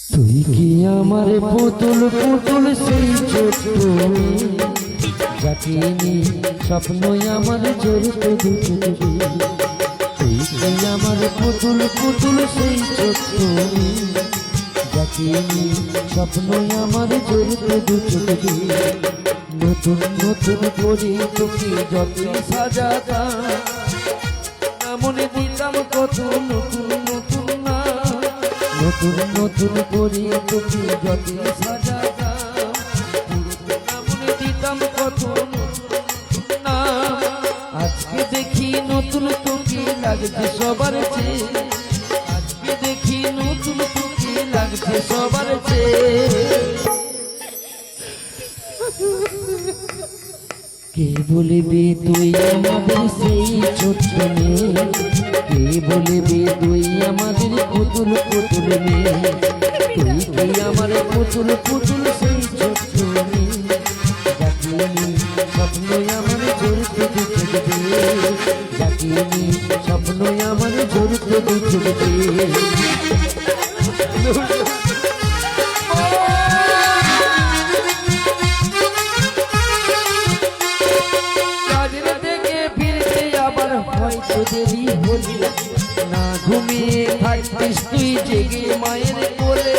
তুই কি আমার পুতুল পুতুল সেই ছোট্ট যাকে নিয়ে স্বপ্নই আমার জড়িত দুটো তুই কি আমার পুতুল পুতুল সেই ছোট্ট যাকে নিয়ে স্বপ্নই আমার জড়িত দুটো নতুন নতুন করে তোকে যতই সাজাতাম মনে দিতাম কত নতুন নতুন না নতুন নতুন করে তোকে যতই সাজাতাম মনে দিতাম কত নতুন না আজকে দেখি নতুন তোকে লাগছে সবার চেয়ে আজকে দেখি নতুন তোকে লাগছে সবার চেয়ে কে বলবি তুই আমাদের সেই ছোট্ট মেয়ে কে বলবি তুই আমাদের পুতুল পুতুল মেয়ে তুই কি আমার পুতুল পুতুল সেই ছোট্ট মেয়ে যাকে নিয়ে স্বপ্নই আমার জড়িত দুচোখে যাকে নিয়ে স্বপ্নই আমার জড়িত দুচোখে হয়তো দেরি হলি না ঘুমিয়ে থাকতিস তুই জেগে মায়ের কোলে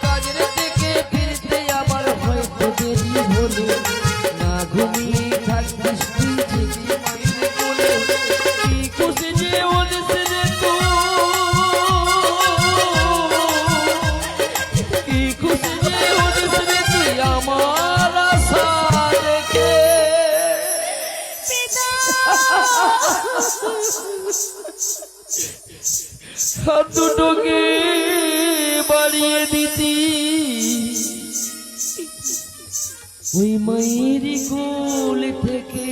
কাজের থেকে ফিরতে আবার হয়তো দেরি হলি না ঘুমিয়ে থাকতিস তুই জেগে মায়ের কোলে কি খুশি যে হলিস রে তুই কি খুশি যে হলিস রে তুই আমার হাত দুটোকে বাড়িয়ে দিতি ওই মায়ের কোল থেকে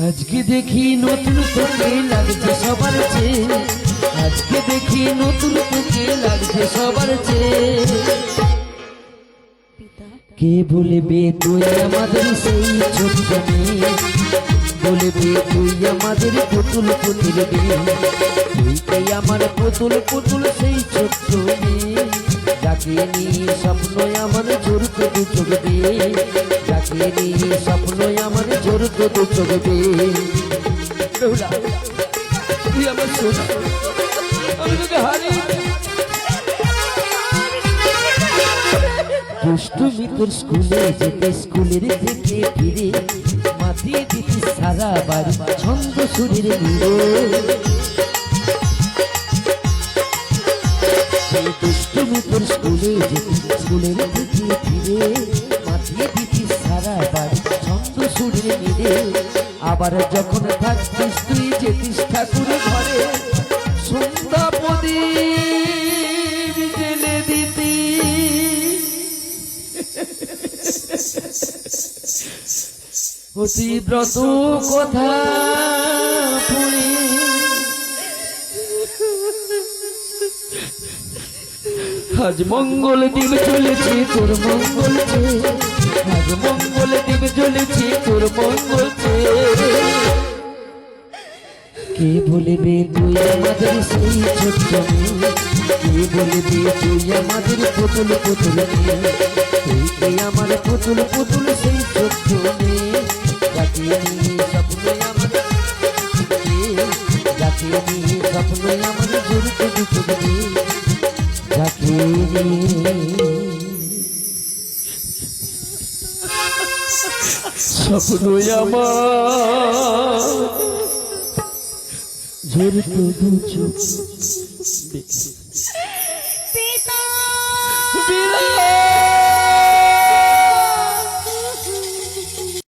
আজকে দেখি নতুন তোকে লাগছে সবার চেয়ে আজকে দেখি নতুন তোকে লাগছে সবার চেয়ে কে বলবে তুই আমাদের সেই ছোট্ট মেয়ে বলবে তুই আমাদের পুতুল পুতুল মেয়ে তুই কে আমার পুতুল পুতুল সেই ছোট্ট মেয়ে যাকে নিয়ে স্বপ্নই আমার জড়িত দু চোখ দিয়ে যাকে নিয়ে স্বপ্নই আমার জড়িত দু চোখ দিয়ে তুই আমার শোনা আমি তোকে হারিয়ে দুষ্টুমি তোর স্কুলে যেতে স্কুলের থেকে ফিরে মাতিয়ে দিতি সারা বাড়ি ছন্দ সুরের নীড়ে দুষ্টুমি তোর স্কুলে যেতে স্কুলের থেকে ফিরে মাতিয়ে দিতি সারা বাড়ি ছন্দ সুরের নীড়ে আবার যখন থাকতিস তুই যেতিস ঠাকুর ঘরে সন্ধ্যা প্রদীপ জেলে দিতি অতিব্রত কথা পড়ে আজ মঙ্গল দিন চলেছে তোর মঙ্গল আজ মঙ্গল দিন চলেছে তোর মঙ্গল কে বলবে তুই আমাদের সেই ছোট্ট মেয়ে কে বলবে তুই আমাদের পুতুল পুতুল মেয়ে তুই কে আমার পুতুল পুতুল সেই ছোট্ট মেয়ে যাকে নিয়ে স্বপ্নই আমার যাকে নিয়ে স্বপ্নই আমার জড়িত দুটো যাকে স্বপ্নই আমার জড়িত দুটো